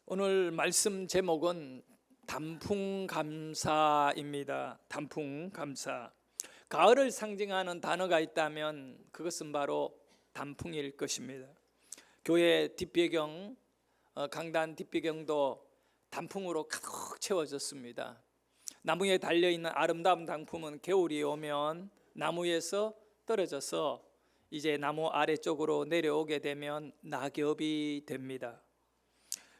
오늘 말씀 제목은 단풍감사입니다. 단풍감사. 가을을 상징하는 단어가 있다면 그것은 바로 단풍일 것입니다. 교회 뒷배경, 강단 뒷배경도 단풍으로 가득 채워졌습니다. 나무에 달려있는 아름다운 단풍은 겨울이 오면 나무에서 떨어져서 이제 나무 아래쪽으로 내려오게 되면 낙엽이 됩니다.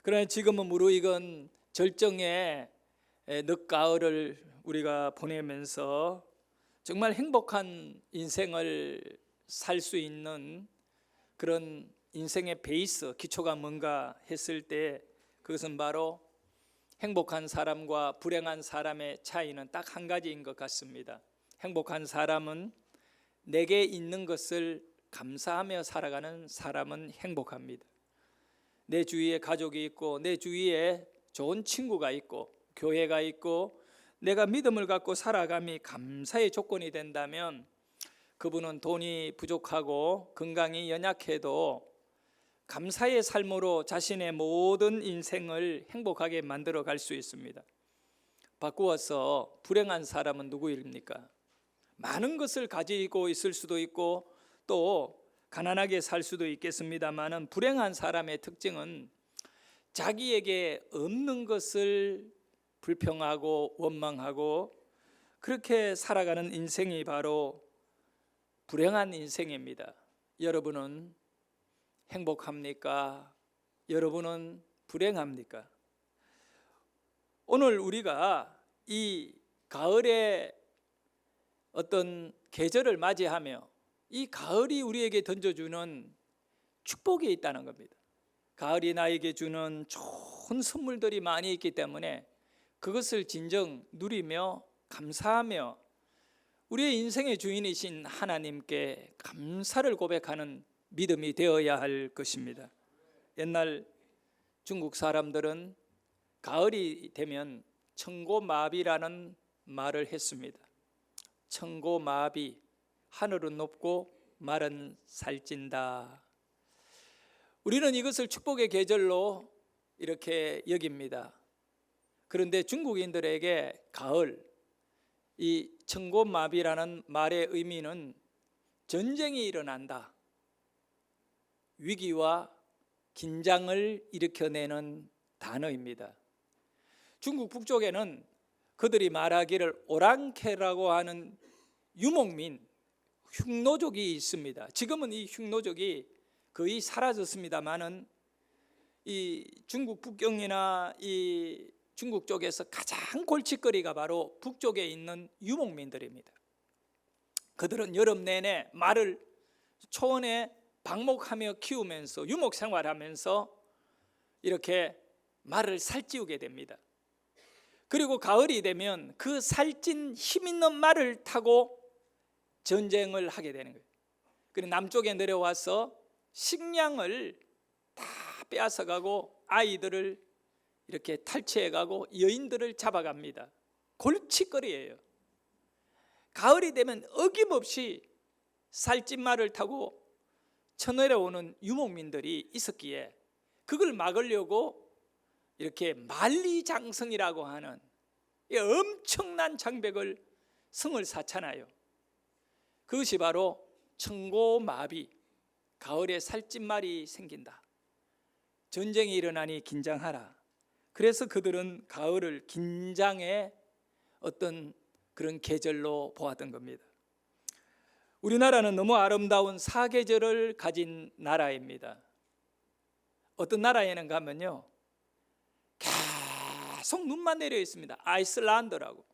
그러나 지금은 무르익은 절정의 늦가을을 우리가 보내면서 정말 행복한 인생을 살 수 있는 그런 인생의 베이스, 기초가 뭔가 했을 때 그것은 바로 행복한 사람과 불행한 사람의 차이는 딱 한 가지인 것 같습니다. 행복한 사람은 내게 있는 것을 감사하며 살아가는 사람은 행복합니다. 내 주위에 가족이 있고 내 주위에 좋은 친구가 있고 교회가 있고 내가 믿음을 갖고 살아감이 감사의 조건이 된다면 그분은 돈이 부족하고 건강이 연약해도 감사의 삶으로 자신의 모든 인생을 행복하게 만들어 갈 수 있습니다. 바꾸어서 불행한 사람은 누구입니까? 많은 것을 가지고 있을 수도 있고 또 가난하게 살 수도 있겠습니다만 불행한 사람의 특징은 자기에게 없는 것을 불평하고 원망하고 그렇게 살아가는 인생이 바로 불행한 인생입니다. 여러분은 행복합니까? 여러분은 불행합니까? 오늘 우리가 이 가을의 어떤 계절을 맞이하며 이 가을이 우리에게 던져주는 축복이 있다는 겁니다. 가을이 나에게 주는 좋은 선물들이 많이 있기 때문에 그것을 진정 누리며 감사하며 우리의 인생의 주인이신 하나님께 감사를 고백하는 믿음이 되어야 할 것입니다. 옛날 중국 사람들은 가을이 되면 청고마비라는 말을 했습니다. 청고마비, 하늘은 높고 말은 살찐다. 우리는 이것을 축복의 계절로 이렇게 여깁니다. 그런데 중국인들에게 가을, 이 청고마비라는 말의 의미는 전쟁이 일어난다, 위기와 긴장을 일으켜내는 단어입니다. 중국 북쪽에는 그들이 말하기를 오랑캐라고 하는 유목민, 흉노족이 있습니다. 지금은 이 흉노족이 거의 사라졌습니다만은 이 중국 북경이나 이 중국 쪽에서 가장 골칫거리가 바로 북쪽에 있는 유목민들입니다. 그들은 여름 내내 말을 초원에 방목하며 키우면서 유목 생활하면서 이렇게 말을 살찌우게 됩니다. 그리고 가을이 되면 그 살찐 힘 있는 말을 타고 전쟁을 하게 되는 거예요. 그리고 남쪽에 내려와서 식량을 다 빼앗아가고 아이들을 이렇게 탈취해가고 여인들을 잡아갑니다. 골칫거리예요. 가을이 되면 어김없이 살찐 말을 타고 쳐내려오는 유목민들이 있었기에 그걸 막으려고 이렇게 만리장성이라고 하는 엄청난 장벽을 성을 쌓잖아요. 그것이 바로 청고마비, 가을에 살찐 말이 생긴다, 전쟁이 일어나니 긴장하라. 그래서 그들은 가을을 긴장의 어떤 그런 계절로 보았던 겁니다. 우리나라는 너무 아름다운 사계절을 가진 나라입니다. 어떤 나라에는 가면요 계속 눈만 내려 있습니다. 아이슬란드라고.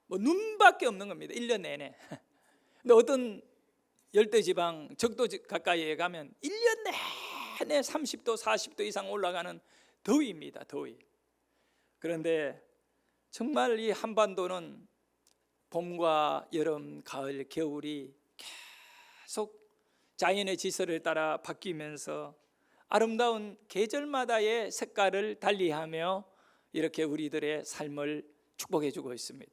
뭐 눈밖에 없는 겁니다. 1년 내내. 근데 어떤 열대지방 적도 가까이에 가면 1년 내내 30도 40도 이상 올라가는 더위입니다. 더위. 그런데 정말 이 한반도는 봄과 여름, 가을, 겨울이 계속 자연의 지서를 따라 바뀌면서 아름다운 계절마다의 색깔을 달리하며 이렇게 우리들의 삶을 축복해 주고 있습니다.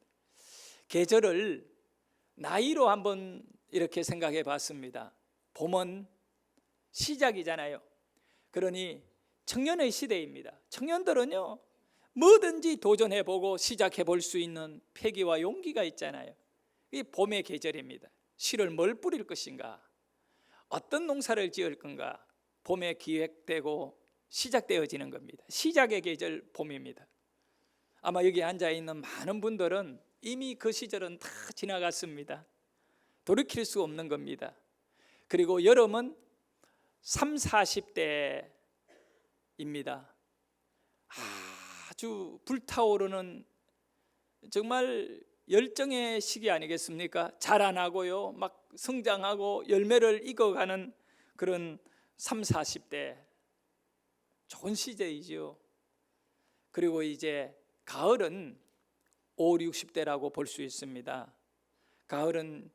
계절을 나이로 한번 이렇게 생각해 봤습니다. 봄은 시작이잖아요. 그러니 청년의 시대입니다. 청년들은요, 뭐든지 도전해보고 시작해볼 수 있는 패기와 용기가 있잖아요. 이 봄의 계절입니다. 7월 뭘 뿌릴 것인가, 어떤 농사를 지을 건가, 봄에 기획되고 시작되어지는 겁니다. 시작의 계절 봄입니다. 아마 여기 앉아있는 많은 분들은 이미 그 시절은 다 지나갔습니다. 돌이킬 수 없는 겁니다. 그리고 여름은 30, 40대입니다. 아주 불타오르는 정말 열정의 시기 아니겠습니까? 자라나고요, 막 성장하고 열매를 익어가는 그런 30, 40대 좋은 시대이죠. 그리고 이제 가을은 50, 60대라고 볼 수 있습니다. 가을은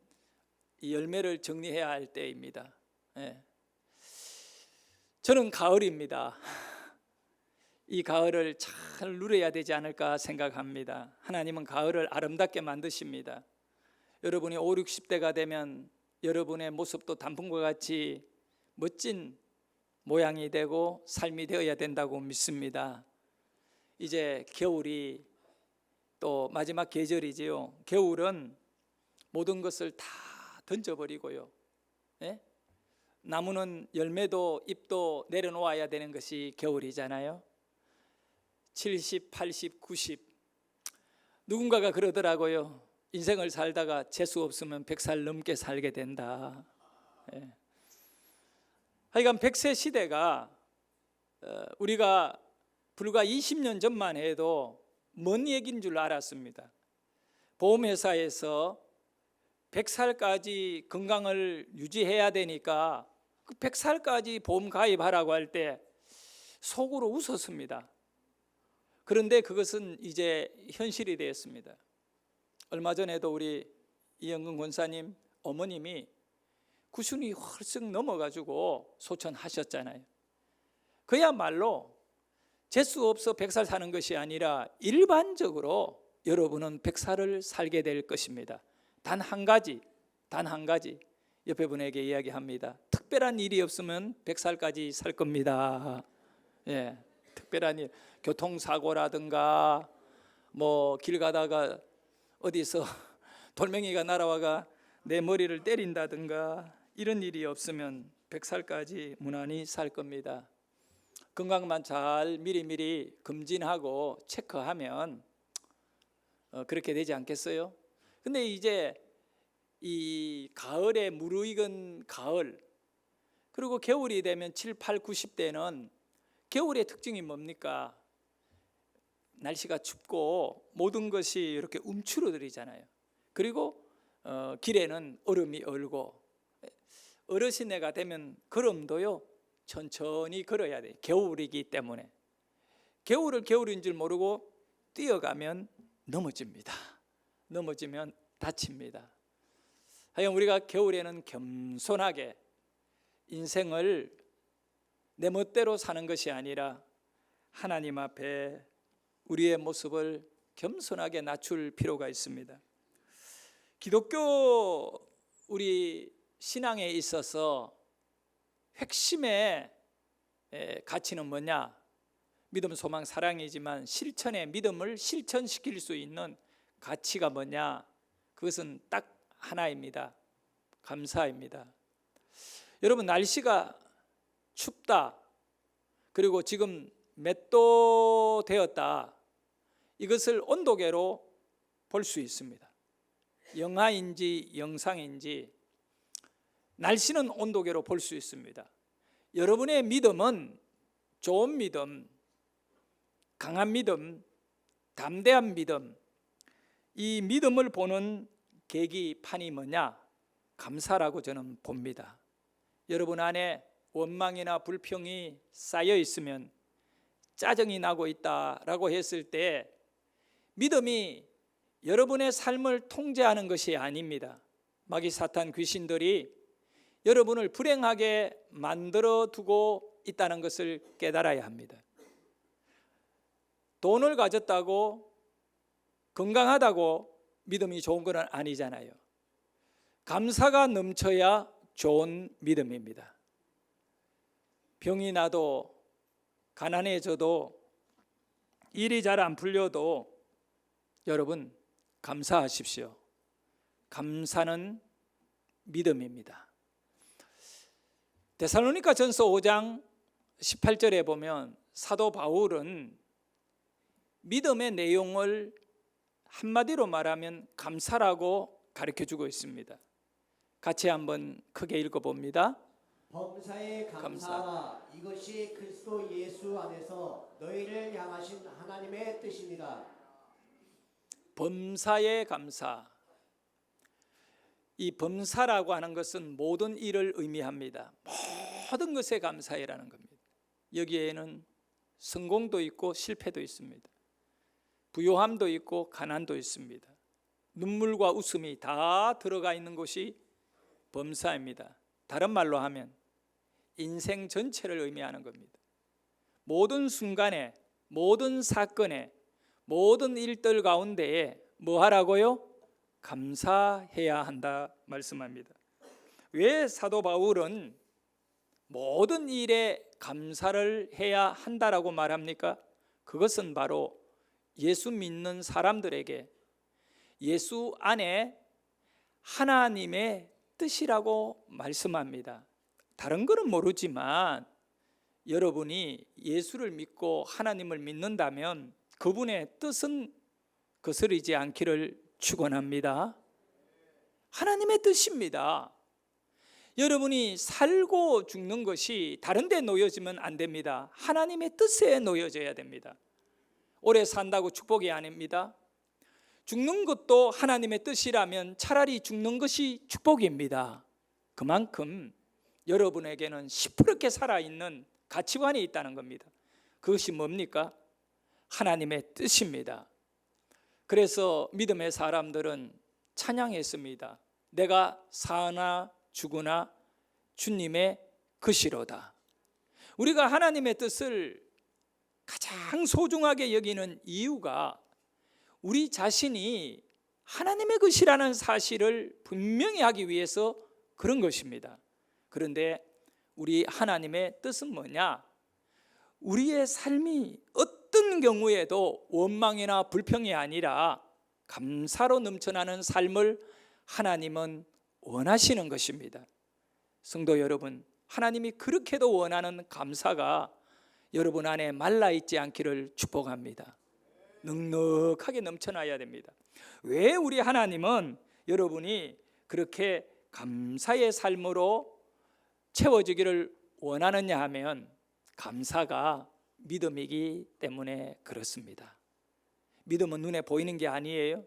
이 열매를 정리해야 할 때입니다. 예. 저는 가을입니다. 이 가을을 잘 누려야 되지 않을까 생각합니다. 하나님은 가을을 아름답게 만드십니다. 여러분이 50, 60대가 되면 여러분의 모습도 단풍과 같이 멋진 모양이 되고 삶이 되어야 된다고 믿습니다. 이제 겨울이 또 마지막 계절이지요. 겨울은 모든 것을 다 던져버리고요, 예? 나무는 열매도 잎도 내려놓아야 되는 것이 겨울이잖아요. 70, 80, 90 누군가가 그러더라고요. 인생을 살다가 재수 없으면 100살 넘게 살게 된다. 예. 하여간 100세 시대가 우리가 불과 20년 전만 해도 먼 얘기인 줄 알았습니다. 보험회사에서 100살까지 건강을 유지해야 되니까 그 100살까지 보험 가입하라고 할 때 속으로 웃었습니다. 그런데 그것은 이제 현실이 되었습니다. 얼마 전에도 우리 이영근 권사님 어머님이 90이 헐썩 넘어가지고 소천하셨잖아요. 그야말로 재수 없어 100살 사는 것이 아니라 일반적으로 여러분은 100살을 살게 될 것입니다. 단 한 가지 옆에 분에게 이야기합니다. 특별한 일이 없으면 100살까지 살 겁니다. 예, 특별한 일, 교통사고라든가 뭐 길 가다가 어디서 돌멩이가 날아와가 내 머리를 때린다든가 이런 일이 없으면 100살까지 무난히 살 겁니다. 건강만 잘 미리미리 검진하고 체크하면 그렇게 되지 않겠어요? 근데 이제 이 가을에 무르익은 가을, 그리고 겨울이 되면 7, 8, 90대는 겨울의 특징이 뭡니까? 날씨가 춥고 모든 것이 이렇게 움츠러들이잖아요. 그리고 길에는 얼음이 얼고, 어르신애가 되면 걸음도요 천천히 걸어야 돼요. 겨울이기 때문에. 겨울을 겨울인 줄 모르고 뛰어가면 넘어집니다. 넘어지면 다칩니다. 하여간 우리가 겨울에는 겸손하게 인생을 내 멋대로 사는 것이 아니라 하나님 앞에 우리의 모습을 겸손하게 낮출 필요가 있습니다. 기독교 우리 신앙에 있어서 핵심의 가치는 뭐냐? 믿음, 소망, 사랑이지만 실천의 믿음을 실천시킬 수 있는 가치가 뭐냐? 그것은 딱 하나입니다. 감사입니다. 여러분, 날씨가 춥다, 그리고 지금 몇 도 되었다, 이것을 온도계로 볼 수 있습니다. 영하인지 영상인지 날씨는 온도계로 볼 수 있습니다. 여러분의 믿음은 좋은 믿음, 강한 믿음, 담대한 믿음, 이 믿음을 보는 계기판이 뭐냐? 감사라고 저는 봅니다. 여러분 안에 원망이나 불평이 쌓여 있으면, 짜증이 나고 있다라고 했을 때 믿음이 여러분의 삶을 통제하는 것이 아닙니다. 마귀 사탄 귀신들이 여러분을 불행하게 만들어 두고 있다는 것을 깨달아야 합니다. 돈을 가졌다고 건강하다고 믿음이 좋은 건 아니잖아요. 감사가 넘쳐야 좋은 믿음입니다. 병이 나도 가난해져도 일이 잘 안 풀려도 여러분 감사하십시오. 감사는 믿음입니다. 데살로니가 전서 5장 18절에 보면 사도 바울은 믿음의 내용을 한마디로 말하면 감사라고 가르쳐주고 있습니다. 같이 한번 크게 읽어봅니다. 범사에 감사하라. 이것이 그리스도 예수 안에서 너희를 향하신 하나님의 뜻입니다. 범사에 감사. 이 범사라고 하는 것은 모든 일을 의미합니다. 모든 것에 감사해라는 겁니다. 여기에는 성공도 있고 실패도 있습니다. 부요함도 있고 가난도 있습니다. 눈물과 웃음이 다 들어가 있는 것이 범사입니다. 다른 말로 하면 인생 전체를 의미하는 겁니다. 모든 순간에, 모든 사건에, 모든 일들 가운데에 뭐 하라고요? 감사해야 한다 말씀합니다. 왜 사도 바울은 모든 일에 감사를 해야 한다라고 말합니까? 그것은 바로 예수 믿는 사람들에게 예수 안에 하나님의 뜻이라고 말씀합니다. 다른 거는 모르지만 여러분이 예수를 믿고 하나님을 믿는다면 그분의 뜻은 거스르지 않기를 축원합니다. 하나님의 뜻입니다. 여러분이 살고 죽는 것이 다른 데 놓여지면 안 됩니다. 하나님의 뜻에 놓여져야 됩니다. 오래 산다고 축복이 아닙니다. 죽는 것도 하나님의 뜻이라면 차라리 죽는 것이 축복입니다. 그만큼 여러분에게는 시퍼렇게 살아있는 가치관이 있다는 겁니다. 그것이 뭡니까? 하나님의 뜻입니다. 그래서 믿음의 사람들은 찬양했습니다. 내가 사나 죽으나 주님의 것이로다. 우리가 하나님의 뜻을 가장 소중하게 여기는 이유가 우리 자신이 하나님의 것이라는 사실을 분명히 하기 위해서 그런 것입니다. 그런데 우리 하나님의 뜻은 뭐냐? 우리의 삶이 어떤 경우에도 원망이나 불평이 아니라 감사로 넘쳐나는 삶을 하나님은 원하시는 것입니다. 성도 여러분, 하나님이 그렇게도 원하는 감사가 여러분 안에 말라있지 않기를 축복합니다. 넉넉하게 넘쳐나야 됩니다. 왜 우리 하나님은 여러분이 그렇게 감사의 삶으로 채워지기를 원하느냐 하면 감사가 믿음이기 때문에 그렇습니다. 믿음은 눈에 보이는 게 아니에요.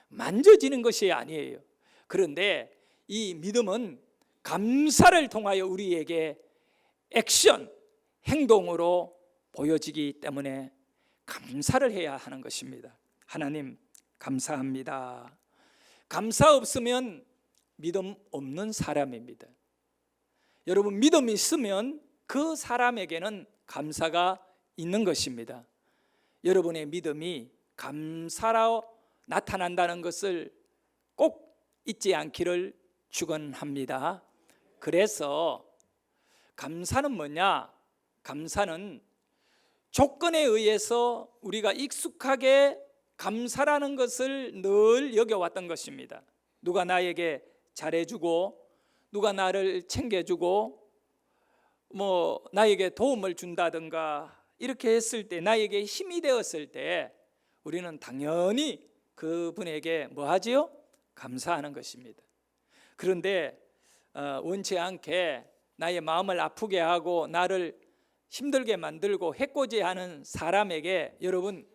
만져지는 것이 아니에요. 그런데 이 믿음은 감사를 통하여 우리에게 액션, 행동으로 보여지기 때문에 감사를 해야 하는 것입니다. 하나님 감사합니다. 감사 없으면 믿음 없는 사람입니다. 여러분 믿음 있으면 그 사람에게는 감사가 있는 것입니다. 여러분의 믿음이 감사로 나타난다는 것을 꼭 잊지 않기를 축원합니다. 그래서 감사는 뭐냐? 감사는 조건에 의해서 우리가 익숙하게 감사라는 것을 늘 여겨왔던 것입니다. 누가 나에게 잘해주고 누가 나를 챙겨주고 나에게 도움을 준다든가 이렇게 했을 때, 나에게 힘이 되었을 때 우리는 당연히 그분에게 뭐 하지요? 감사하는 것입니다. 그런데 원치 않게 나의 마음을 아프게 하고 나를 힘들게 만들고 해코지하는 사람에게 여러분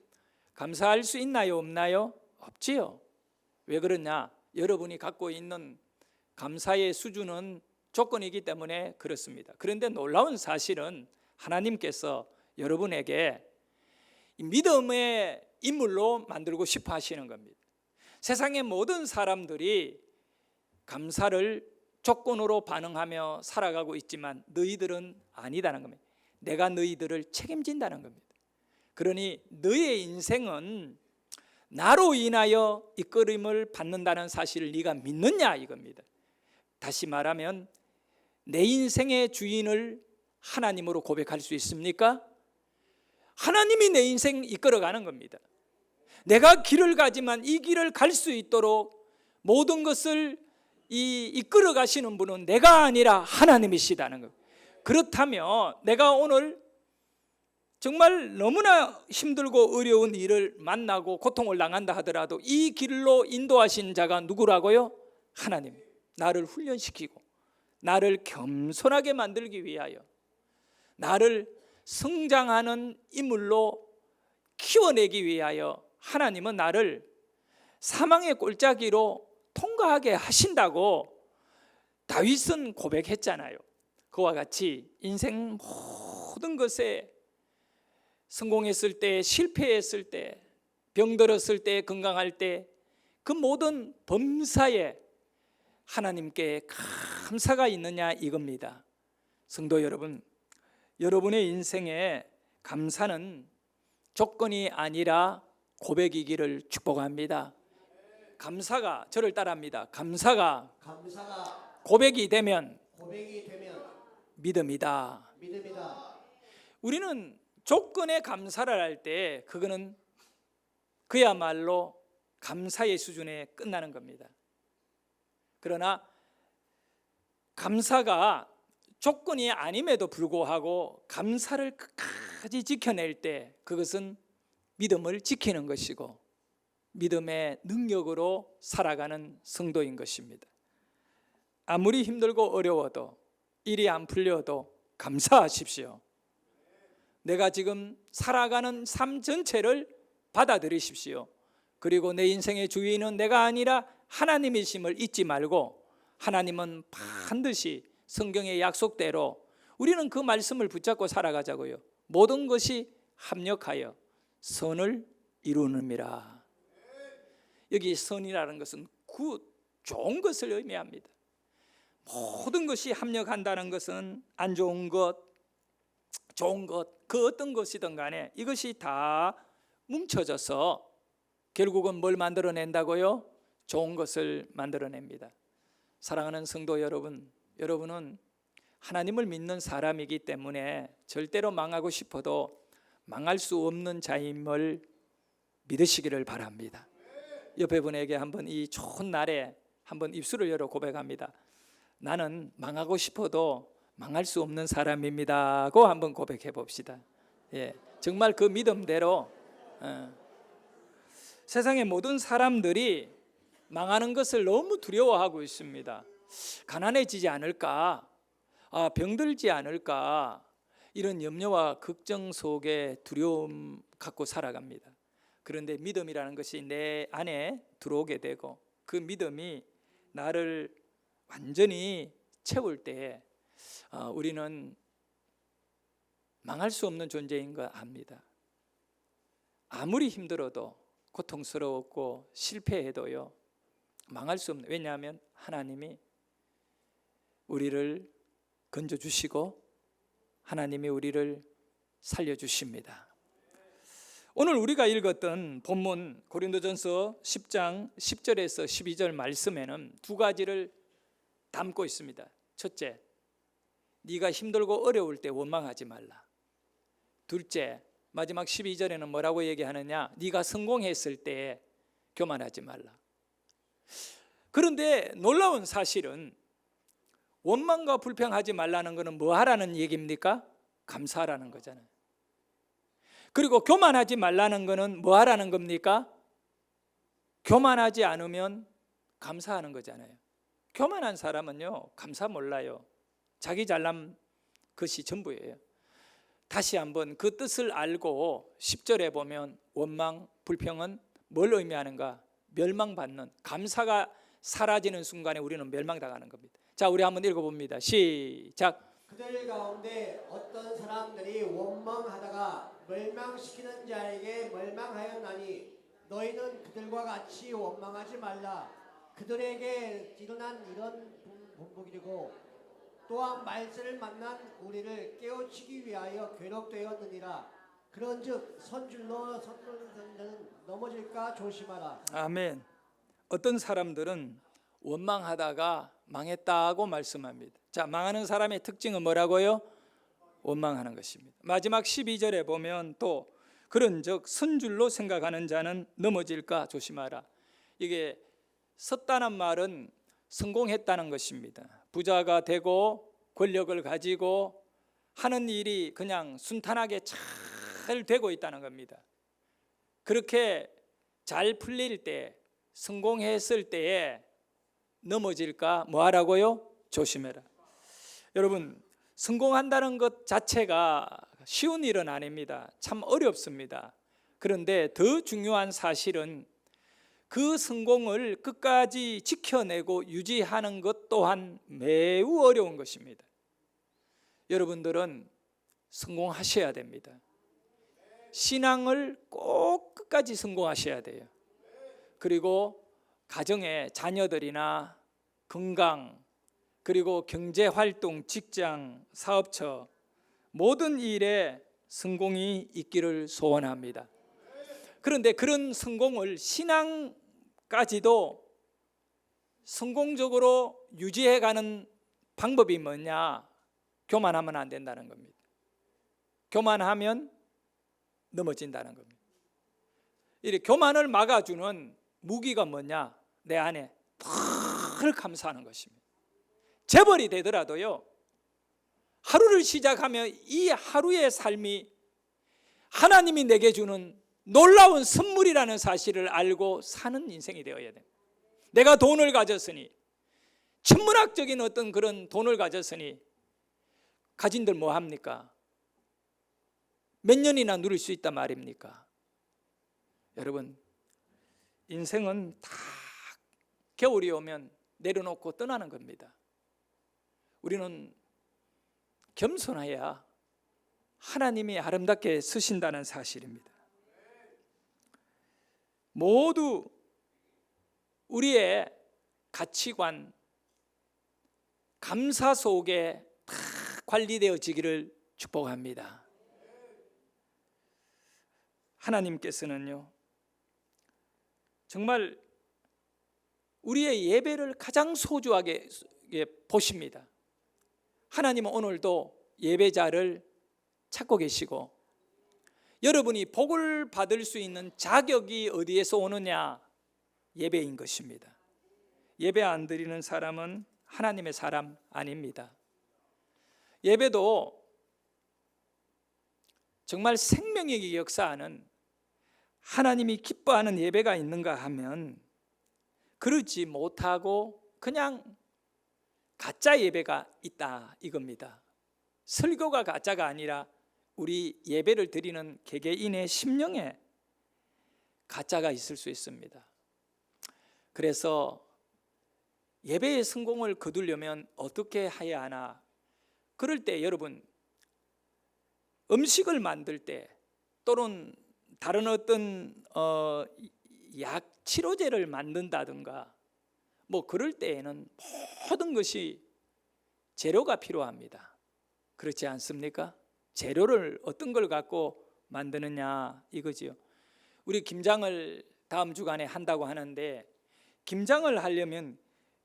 감사할 수 있나요? 없나요? 없지요. 왜 그러냐? 여러분이 갖고 있는 감사의 수준은 조건이기 때문에 그렇습니다. 그런데 놀라운 사실은 하나님께서 여러분에게 믿음의 인물로 만들고 싶어 하시는 겁니다. 세상의 모든 사람들이 감사를 조건으로 반응하며 살아가고 있지만 너희들은 아니다는 겁니다. 내가 너희들을 책임진다는 겁니다. 그러니 너의 인생은 나로 인하여 이끌림을 받는다는 사실을 네가 믿느냐 이겁니다. 다시 말하면 내 인생의 주인을 하나님으로 고백할 수 있습니까? 하나님이 내 인생 이끌어가는 겁니다. 내가 길을 가지만 이 길을 갈 수 있도록 모든 것을 이끌어 가시는 분은 내가 아니라 하나님이시다는 것. 그렇다면 내가 오늘 정말 너무나 힘들고 어려운 일을 만나고 고통을 당한다 하더라도 이 길로 인도하신 자가 누구라고요? 하나님. 나를 훈련시키고 나를 겸손하게 만들기 위하여 나를 성장하는 인물로 키워내기 위하여 하나님은 나를 사망의 골짜기로 통과하게 하신다고 다윗은 고백했잖아요. 그와 같이 인생 모든 것에 성공했을 때, 실패했을 때, 병들었을 때, 건강할 때 그 모든 범사에 하나님께 감사가 있느냐 이겁니다. 성도 여러분, 여러분의 인생에 감사는 조건이 아니라 고백이기를 축복합니다. 감사가 저를 따라합니다. 감사가 고백이 되면 믿음이다. 우리는 조건에 감사를 할 때 그거는 그야말로 감사의 수준에 끝나는 겁니다. 그러나 감사가 조건이 아님에도 불구하고 감사를 끝까지 지켜낼 때 그것은 믿음을 지키는 것이고 믿음의 능력으로 살아가는 성도인 것입니다. 아무리 힘들고 어려워도 일이 안 풀려도 감사하십시오. 내가 지금 살아가는 삶 전체를 받아들이십시오. 그리고 내 인생의 주인은 내가 아니라 하나님이심을 잊지 말고 하나님은 반드시 성경의 약속대로 우리는 그 말씀을 붙잡고 살아가자고요. 모든 것이 합력하여 선을 이루느니라. 여기 선이라는 것은 좋은 것을 의미합니다. 모든 것이 합력한다는 것은 안 좋은 것, 좋은 것, 그 어떤 것이든 간에 이것이 다 뭉쳐져서 결국은 뭘 만들어낸다고요? 좋은 것을 만들어냅니다. 사랑하는 성도 여러분, 여러분은 하나님을 믿는 사람이기 때문에 절대로 망하고 싶어도 망할 수 없는 자임을 믿으시기를 바랍니다. 옆에 분에게 한번 이 좋은 날에 한번 입술을 열어 고백합니다. 나는 망하고 싶어도 망할 수 없는 사람입니다고 한번 고백해 봅시다. 정말 그 믿음대로 세상의 모든 사람들이 망하는 것을 너무 두려워하고 있습니다. 가난해지지 않을까, 병들지 않을까, 이런 염려와 걱정 속에 두려움 갖고 살아갑니다. 그런데 믿음이라는 것이 내 안에 들어오게 되고 그 믿음이 나를 완전히 채울 때 우리는 망할 수 없는 존재인 거 압니다. 아무리 힘들어도 고통스러웠고 실패해도요 망할 수 없는, 왜냐하면 하나님이 우리를 건져주시고 하나님이 우리를 살려주십니다. 오늘 우리가 읽었던 본문 고린도전서 10장 10절에서 12절 말씀에는 두 가지를 담고 있습니다. 첫째, 네가 힘들고 어려울 때 원망하지 말라. 둘째, 마지막 12절에는 뭐라고 얘기하느냐? 네가 성공했을 때 교만하지 말라. 그런데 놀라운 사실은 원망과 불평하지 말라는 것은 뭐 하라는 얘기입니까? 감사하라는 거잖아요. 그리고 교만하지 말라는 것은 뭐 하라는 겁니까? 교만하지 않으면 감사하는 거잖아요. 교만한 사람은요 감사 몰라요. 자기 잘난 것이 전부예요. 다시 한번 그 뜻을 알고 10절에 보면 원망, 불평은 뭘 의미하는가? 멸망받는, 감사가 사라지는 순간에 우리는 멸망당하는 겁니다. 자, 우리 한번 읽어봅니다. 시작. 그들 가운데 어떤 사람들이 원망하다가 멸망시키는 자에게 멸망하였나니 너희는 그들과 같이 원망하지 말라. 그들에게 일어난 이런 본보기고 또한 말세를 만난 우리를 깨우치기 위하여 괴롭되었느니라. 그런즉 선줄로 섰던 자는 넘어질까 조심하라. 아멘. 어떤 사람들은 원망하다가 망했다고 말씀합니다. 자, 망하는 사람의 특징은 뭐라고요? 원망하는 것입니다. 마지막 12절에 보면 또 그런즉 선 줄로 생각하는 자는 넘어질까 조심하라. 이게 섰다는 말은 성공했다는 것입니다. 부자가 되고 권력을 가지고 하는 일이 그냥 순탄하게 잘 되고 있다는 겁니다. 그렇게 잘 풀릴 때, 성공했을 때에 넘어질까 뭐 하라고요? 조심해라. 여러분, 성공한다는 것 자체가 쉬운 일은 아닙니다. 참 어렵습니다. 그런데 더 중요한 사실은 그 성공을 끝까지 지켜내고 유지하는 것 또한 매우 어려운 것입니다. 여러분들은 성공하셔야 됩니다. 신앙을 꼭 끝까지 성공하셔야 돼요. 그리고 가정의 자녀들이나 건강, 그리고 경제활동, 직장, 사업처 모든 일에 성공이 있기를 소원합니다. 그런데 그런 성공을 신앙까지도 성공적으로 유지해가는 방법이 뭐냐? 교만하면 안 된다는 겁니다. 교만하면 넘어진다는 겁니다. 이 교만을 막아주는 무기가 뭐냐? 내 안에 늘 감사하는 것입니다. 재벌이 되더라도요, 하루를 시작하면 이 하루의 삶이 하나님이 내게 주는 놀라운 선물이라는 사실을 알고 사는 인생이 되어야 됩니다. 내가 돈을 가졌으니, 천문학적인 어떤 그런 돈을 가졌으니 가진들 뭐 합니까? 몇 년이나 누릴 수 있단 말입니까? 여러분, 인생은 다 겨울이 오면 내려놓고 떠나는 겁니다. 우리는 겸손해야 하나님이 아름답게 쓰신다는 사실입니다. 모두 우리의 가치관, 감사 속에 다 관리되어지기를 축복합니다. 하나님께서는요, 정말 우리의 예배를 가장 소중하게 보십니다. 하나님은 오늘도 예배자를 찾고 계시고, 여러분이 복을 받을 수 있는 자격이 어디에서 오느냐? 예배인 것입니다. 예배 안 드리는 사람은 하나님의 사람 아닙니다. 예배도 정말 생명력이 역사하는, 하나님이 기뻐하는 예배가 있는가 하면 그러지 못하고 그냥 가짜 예배가 있다 이겁니다. 설교가 가짜가 아니라 우리 예배를 드리는 개개인의 심령에 가짜가 있을 수 있습니다. 그래서 예배의 성공을 거두려면 어떻게 해야 하나? 그럴 때 여러분, 음식을 만들 때 또는 다른 어떤 약 치료제를 만든다든가 뭐 그럴 때에는 모든 것이 재료가 필요합니다. 그렇지 않습니까? 재료를 어떤 걸 갖고 만드느냐 이거지요. 우리 김장을 다음 주간에 한다고 하는데, 김장을 하려면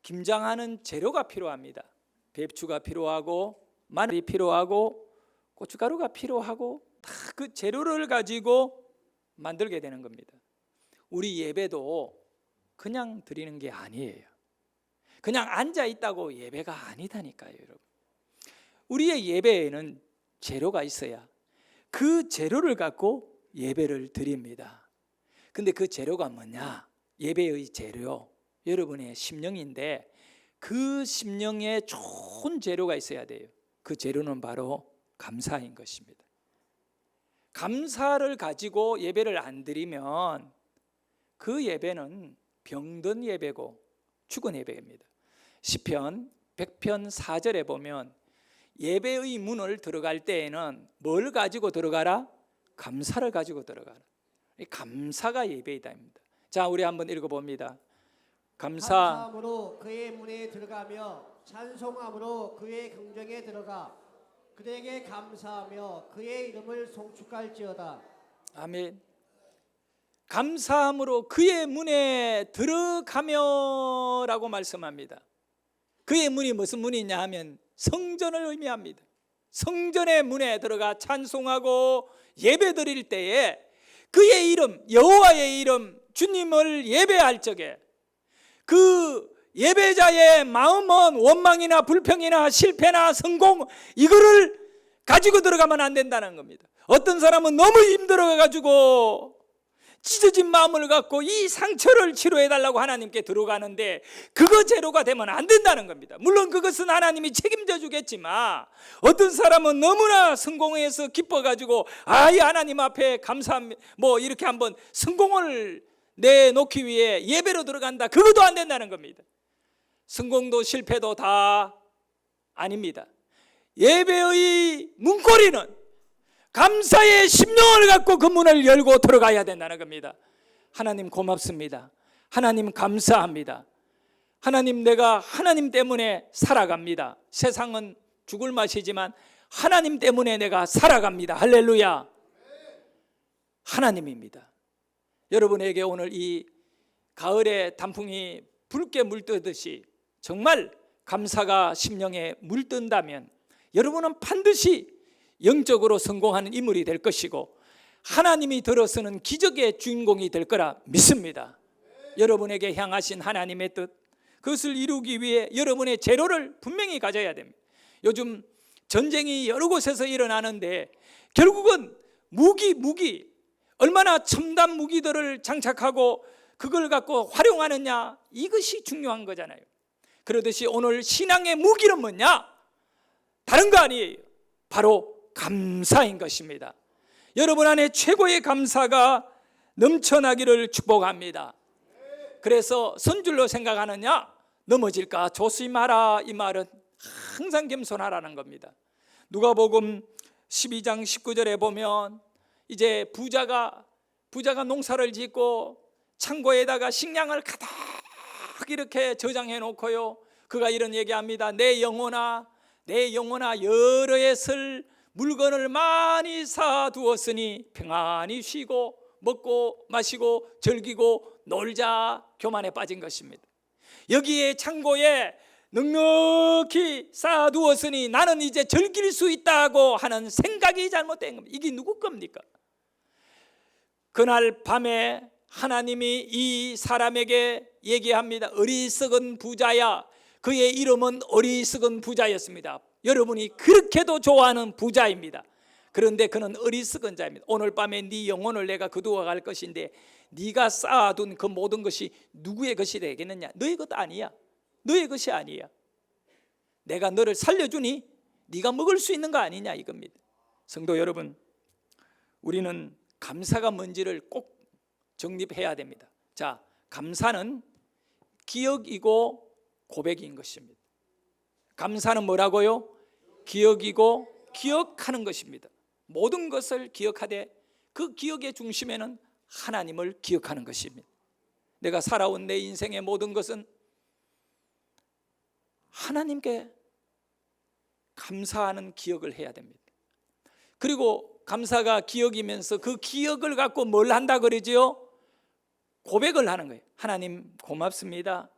김장하는 재료가 필요합니다. 배추가 필요하고 마늘이 필요하고 고춧가루가 필요하고 다 그 재료를 가지고 만들게 되는 겁니다. 우리 예배도 그냥 드리는 게 아니에요. 그냥 앉아 있다고 예배가 아니다니까요, 여러분. 우리의 예배에는 재료가 있어야 그 재료를 갖고 예배를 드립니다. 근데 그 재료가 뭐냐? 예배의 재료, 여러분의 심령인데 그 심령에 좋은 재료가 있어야 돼요. 그 재료는 바로 감사인 것입니다. 감사를 가지고 예배를 안 드리면 그 예배는 병든 예배고 죽은 예배입니다. 시편 100편 4절에 보면 예배의 문을 들어갈 때에는 뭘 가지고 들어가라? 감사를 가지고 들어가라. 감사가 예배이다입니다. 자, 우리 한번 읽어봅니다. 감사함으로 그의 문에 들어가며 찬송함으로 그의 궁정에 들어가 그에게 감사하며 그의 이름을 송축할지어다. 아멘. 감사함으로 그의 문에 들어가며라고 말씀합니다. 그의 문이 무슨 문이냐 하면 성전을 의미합니다. 성전의 문에 들어가 찬송하고 예배 드릴 때에 그의 이름, 여호와의 이름, 주님을 예배할 적에 그 예배자의 마음은 원망이나 불평이나 실패나 성공 이거를 가지고 들어가면 안 된다는 겁니다. 어떤 사람은 너무 힘들어가지고 찢어진 마음을 갖고 이 상처를 치료해달라고 하나님께 들어가는데 그거 제로가 되면 안 된다는 겁니다. 물론 그것은 하나님이 책임져 주겠지만 어떤 사람은 너무나 성공해서 기뻐가지고 이 하나님 앞에 감사합니다 뭐 이렇게 한번 성공을 내놓기 위해 예배로 들어간다. 그것도 안 된다는 겁니다. 성공도 실패도 다 아닙니다. 예배의 문고리는 감사의 심령을 갖고 그 문을 열고 들어가야 된다는 겁니다. 하나님 고맙습니다. 하나님 감사합니다. 하나님 내가 하나님 때문에 살아갑니다. 세상은 죽을 맛이지만 하나님 때문에 내가 살아갑니다. 할렐루야. 하나님입니다. 여러분에게 오늘 이 가을에 단풍이 붉게 물뜨듯이 정말 감사가 심령에 물든다면 여러분은 반드시 영적으로 성공하는 인물이 될 것이고 하나님이 들어서는 기적의 주인공이 될 거라 믿습니다. 여러분에게 향하신 하나님의 뜻 그것을 이루기 위해 여러분의 재료를 분명히 가져야 됩니다. 요즘 전쟁이 여러 곳에서 일어나는데 결국은 무기 얼마나 첨단 무기들을 장착하고 그걸 갖고 활용하느냐 이것이 중요한 거잖아요. 그러듯이 오늘 신앙의 무기는 뭐냐? 다른 거 아니에요. 바로 감사인 것입니다. 여러분 안에 최고의 감사가 넘쳐나기를 축복합니다. 그래서 선줄로 생각하느냐? 넘어질까 조심하라. 이 말은 항상 겸손하라는 겁니다. 누가복음 12장 19절에 보면 이제 부자가 농사를 짓고 창고에다가 식량을 가득 이렇게 저장해 놓고요. 그가 이런 얘기합니다. 내 영혼아 여러 해설 물건을 많이 사두었으니 평안히 쉬고 먹고 마시고 즐기고 놀자. 교만에 빠진 것입니다. 여기에 창고에 넉넉히 쌓아두었으니 나는 이제 즐길 수 있다고 하는 생각이 잘못된 겁니다. 이게 누구 겁니까? 그날 밤에 하나님이 이 사람에게 얘기합니다. 어리석은 부자야. 그의 이름은 어리석은 부자였습니다. 여러분이 그렇게도 좋아하는 부자입니다. 그런데 그는 어리석은 자입니다. 오늘 밤에 네 영혼을 내가 거두어 갈 것인데 네가 쌓아둔 그 모든 것이 누구의 것이 되겠느냐? 너의 것 아니야. 너의 것이 아니야. 내가 너를 살려주니 네가 먹을 수 있는 거 아니냐 이겁니다. 성도 여러분, 우리는 감사가 뭔지를 꼭 정립해야 됩니다. 자, 감사는 기억이고 고백인 것입니다. 감사는 뭐라고요? 기억이고 기억하는 것입니다. 모든 것을 기억하되 그 기억의 중심에는 하나님을 기억하는 것입니다. 내가 살아온 내 인생의 모든 것은 하나님께 감사하는 기억을 해야 됩니다. 그리고 감사가 기억이면서 그 기억을 갖고 뭘 한다 그러지요? 고백을 하는 거예요. 하나님 고맙습니다.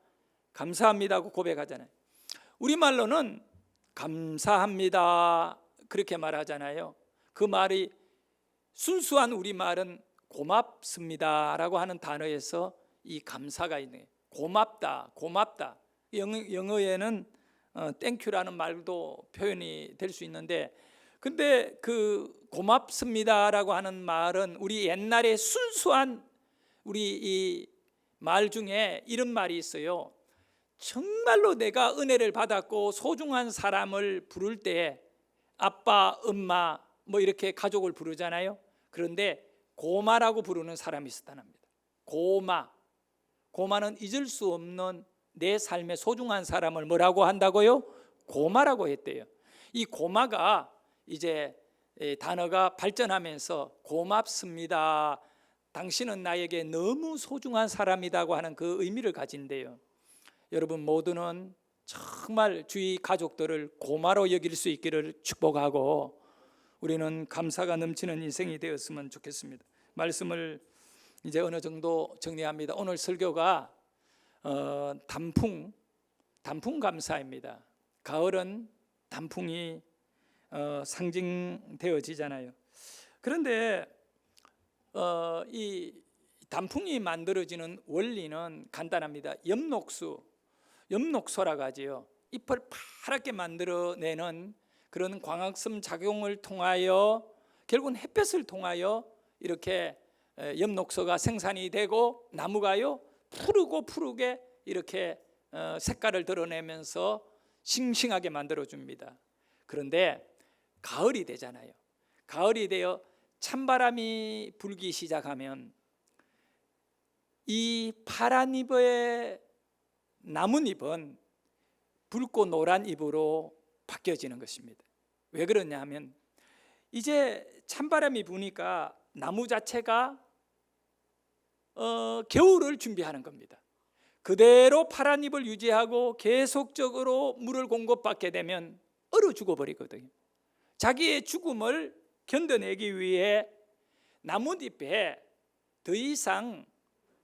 감사합니다 하고 고백하잖아요. 우리말로는 감사합니다 그렇게 말하잖아요. 그 말이 순수한 우리말은 고맙습니다 라고 하는 단어에서 이 감사가 있는 거예요. 고맙다. 영어에는 땡큐라는 말도 표현이 될 수 있는데 근데 그 고맙습니다 라고 하는 말은 우리 옛날에 순수한 우리 이 말 중에 이런 말이 있어요. 정말로 내가 은혜를 받았고 소중한 사람을 부를 때 아빠, 엄마 뭐 이렇게 가족을 부르잖아요. 그런데 고마라고 부르는 사람이 있었다는 겁니다. 고마는 잊을 수 없는 내 삶의 소중한 사람을 뭐라고 한다고요? 고마라고 했대요. 이 고마가 이제 단어가 발전하면서 고맙습니다. 당신은 나에게 너무 소중한 사람이라고 하는 그 의미를 가진대요. 여러분 모두는 정말 주위 가족들을 고마로 여길 수 있기를 축복하고 우리는 감사가 넘치는 인생이 되었으면 좋겠습니다. 말씀을 이제 어느 정도 정리합니다. 오늘 설교가 단풍 감사입니다. 가을은 단풍이 상징되어지잖아요. 그런데 이 단풍이 만들어지는 원리는 간단합니다. 엽록소라고 하지요. 잎을 파랗게 만들어내는 그런 광합성 작용을 통하여 결국은 햇볕을 통하여 이렇게 엽록소가 생산이 되고 나무가요 푸르게 이렇게 색깔을 드러내면서 싱싱하게 만들어줍니다. 그런데 가을이 되잖아요. 가을이 되어 찬바람이 불기 시작하면 이 파란 잎의 나뭇잎은 붉고 노란 잎으로 바뀌어지는 것입니다. 왜 그러냐 하면 이제 찬바람이 부니까 나무 자체가 겨울을 준비하는 겁니다. 그대로 파란 잎을 유지하고 계속적으로 물을 공급받게 되면 얼어 죽어버리거든요. 자기의 죽음을 견뎌내기 위해 나뭇잎에 더 이상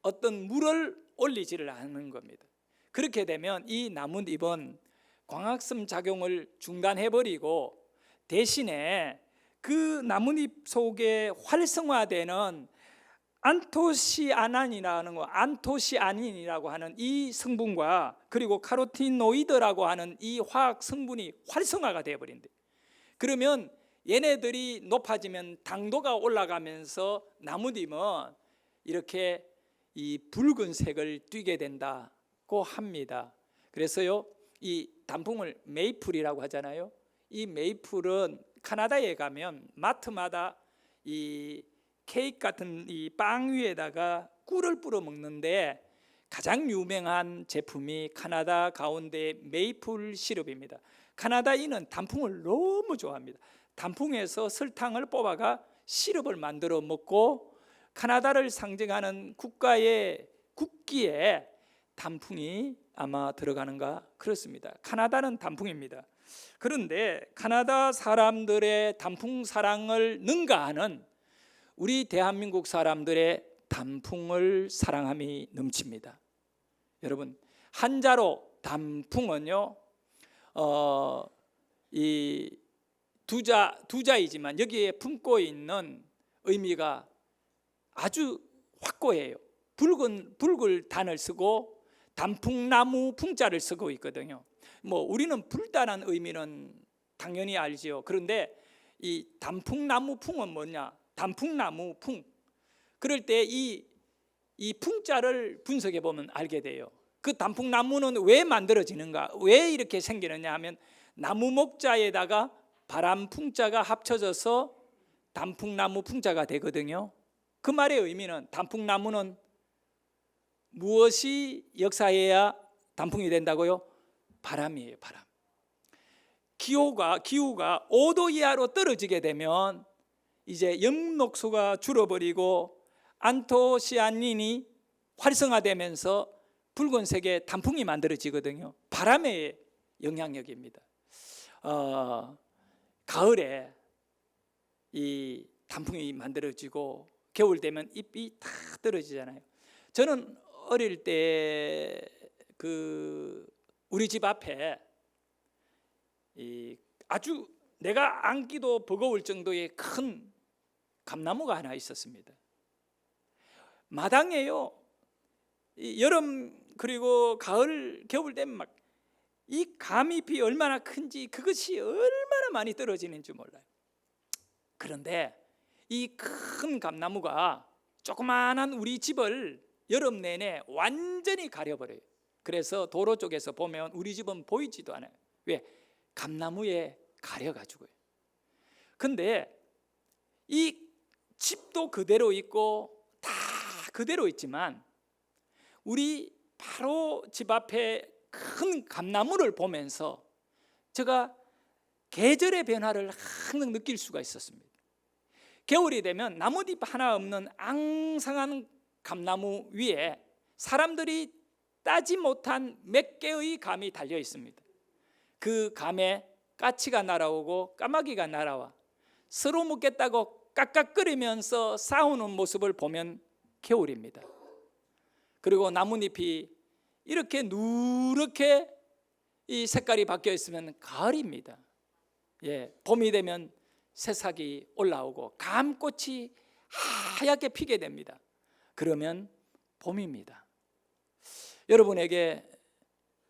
어떤 물을 올리지를 않는 겁니다. 그렇게 되면 이 나뭇잎은 광합성 작용을 중단해버리고 대신에 그 나뭇잎 속에 활성화되는 안토시아닌이라고 하는 이 성분과 그리고 카로티노이드라고 하는 이 화학 성분이 활성화가 되어버린대. 그러면 얘네들이 높아지면 당도가 올라가면서 나뭇잎은 이렇게 이 붉은색을 띠게 된다고 합니다. 그래서요 이 단풍을 메이플이라고 하잖아요. 이 메이플은 캐나다에 가면 마트마다 이 케이크 같은 이 빵 위에다가 꿀을 뿌려 먹는데 가장 유명한 제품이 캐나다 가운데 메이플 시럽입니다. 캐나다인은 단풍을 너무 좋아합니다. 단풍에서 설탕을 뽑아가 시럽을 만들어 먹고 캐나다를 상징하는 국가의 국기에 단풍이 아마 들어가는가 그렇습니다. 캐나다는 단풍입니다. 그런데 캐나다 사람들의 단풍 사랑을 능가하는 우리 대한민국 사람들의 단풍을 사랑함이 넘칩니다. 여러분 한자로 단풍은요 이 두자이지만 여기에 품고 있는 의미가 아주 확고해요. 붉을 단을 쓰고 단풍나무 풍자를 쓰고 있거든요. 뭐 우리는 불다는 의미는 당연히 알지요. 그런데 이 단풍나무 풍은 뭐냐? 단풍나무 풍. 그럴 때 이 풍자를 분석해 보면 알게 돼요. 그 단풍나무는 왜 만들어지는가? 왜 이렇게 생기느냐 하면 나무 목자에다가 바람 풍자가 합쳐져서 단풍나무 풍자가 되거든요. 그 말의 의미는 단풍나무는 무엇이 역사해야 단풍이 된다고요? 바람이에요. 바람. 기후가 5도 이하로 떨어지게 되면 이제 엽록소가 줄어버리고 안토시아닌이 활성화되면서 붉은색의 단풍이 만들어지거든요. 바람의 영향력입니다. 가을에 이 단풍이 만들어지고 겨울 되면 잎이 다 떨어지잖아요. 저는 어릴 때 우리 집 앞에 아주 내가 안기도 버거울 정도의 큰 감나무가 하나 있었습니다. 마당에요. 여름 그리고 가을 겨울 되면 막 이 감잎이 얼마나 큰지 그것이 얼마나 많이 떨어지는지 몰라요. 그런데 이 큰 감나무가 조그마한 우리 집을 여름 내내 완전히 가려버려요. 그래서 도로 쪽에서 보면 우리 집은 보이지도 않아요. 왜? 감나무에 가려가지고요. 근데 이 집도 그대로 있고 다 그대로 있지만 우리 바로 집 앞에 큰 감나무를 보면서 제가 계절의 변화를 항상 느낄 수가 있었습니다. 겨울이 되면 나뭇잎 하나 없는 앙상한 감나무 위에 사람들이 따지 못한 몇 개의 감이 달려 있습니다. 그 감에 까치가 날아오고 까마귀가 날아와 서로 먹겠다고 깍깍거리면서 싸우는 모습을 보면 겨울입니다. 그리고 나뭇잎이 이렇게 누렇게 이 색깔이 바뀌어 있으면 가을입니다. 봄이 되면 새싹이 올라오고 감꽃이 하얗게 피게 됩니다. 그러면 봄입니다. 여러분에게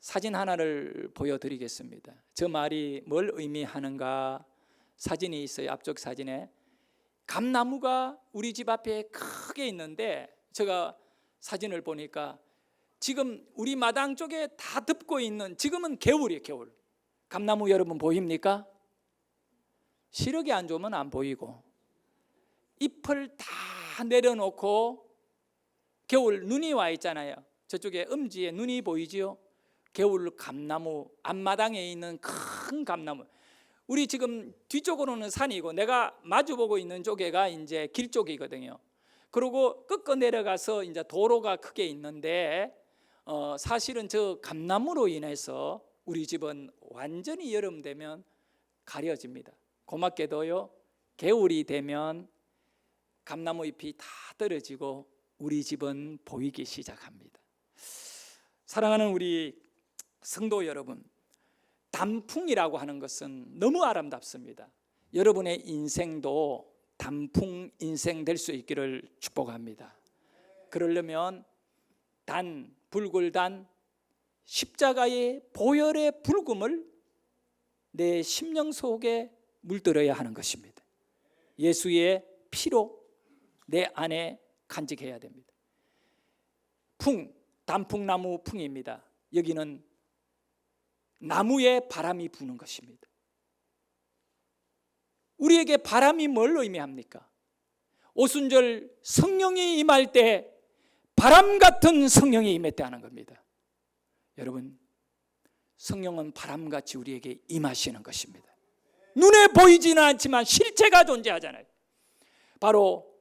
사진 하나를 보여드리겠습니다. 저 말이 뭘 의미하는가? 사진이 있어요. 앞쪽 사진에 감나무가 우리 집 앞에 크게 있는데, 제가 사진을 보니까 지금 우리 마당 쪽에 다 덮고 있는, 지금은 겨울이에요. 겨울. 감나무 여러분 보입니까? 시력이 안 좋으면 안 보이고, 잎을 다 내려놓고 겨울 눈이 와 있잖아요. 저쪽에 음지에 눈이 보이지요? 겨울 감나무, 앞마당에 있는 큰 감나무. 우리 지금 뒤쪽으로는 산이고, 내가 마주보고 있는 쪽에가 이제 길 쪽이거든요. 그리고 꺾어 내려가서 이제 도로가 크게 있는데, 사실은 저 감나무로 인해서 우리 집은 완전히 여름 되면 가려집니다. 고맙게도요, 겨울이 되면 감나무 잎이 다 떨어지고 우리 집은 보이기 시작합니다. 사랑하는 우리 성도 여러분, 단풍이라고 하는 것은 너무 아름답습니다. 여러분의 인생도 단풍 인생 될 수 있기를 축복합니다. 그러려면 불굴단 십자가의 보혈의 붉음을 내 심령 속에 물들어야 하는 것입니다. 예수의 피로 내 안에 간직해야 됩니다. 단풍나무 풍입니다. 여기는 나무에 바람이 부는 것입니다. 우리에게 바람이 뭘 의미합니까? 오순절 성령이 임할 때 바람 같은 성령이 임했다는 겁니다. 여러분, 성령은 바람같이 우리에게 임하시는 것입니다. 눈에 보이지는 않지만 실체가 존재하잖아요. 바로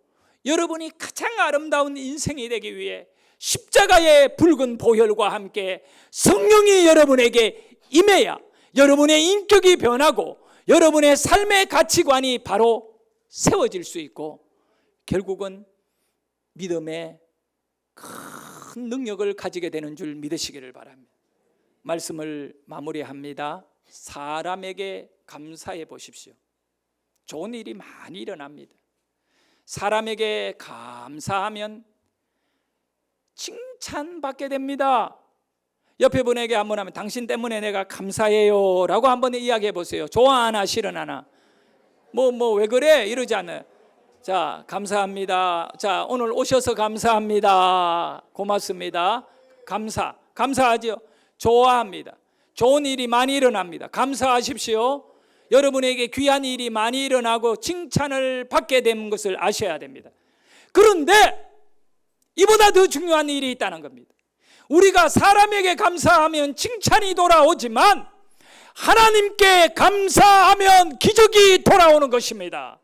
여러분이 가장 아름다운 인생이 되기 위해 십자가의 붉은 보혈과 함께 성령이 여러분에게 임해야 여러분의 인격이 변하고 여러분의 삶의 가치관이 바로 세워질 수 있고, 결국은 믿음의 큰 능력을 가지게 되는 줄 믿으시기를 바랍니다. 말씀을 마무리합니다. 사람에게 감사해 보십시오. 좋은 일이 많이 일어납니다. 사람에게 감사하면 칭찬받게 됩니다. 옆에 분에게 한번 하면 당신 때문에 내가 감사해요 라고 한번 이야기해 보세요. 좋아하나 싫어하나? 왜 그래? 이러지 않아요. 자, 감사합니다. 자, 오늘 오셔서 감사합니다. 고맙습니다. 감사하죠. 좋아합니다. 좋은 일이 많이 일어납니다. 감사하십시오. 여러분에게 귀한 일이 많이 일어나고 칭찬을 받게 된 것을 아셔야 됩니다. 그런데 이보다 더 중요한 일이 있다는 겁니다. 우리가 사람에게 감사하면 칭찬이 돌아오지만 하나님께 감사하면 기적이 돌아오는 것입니다.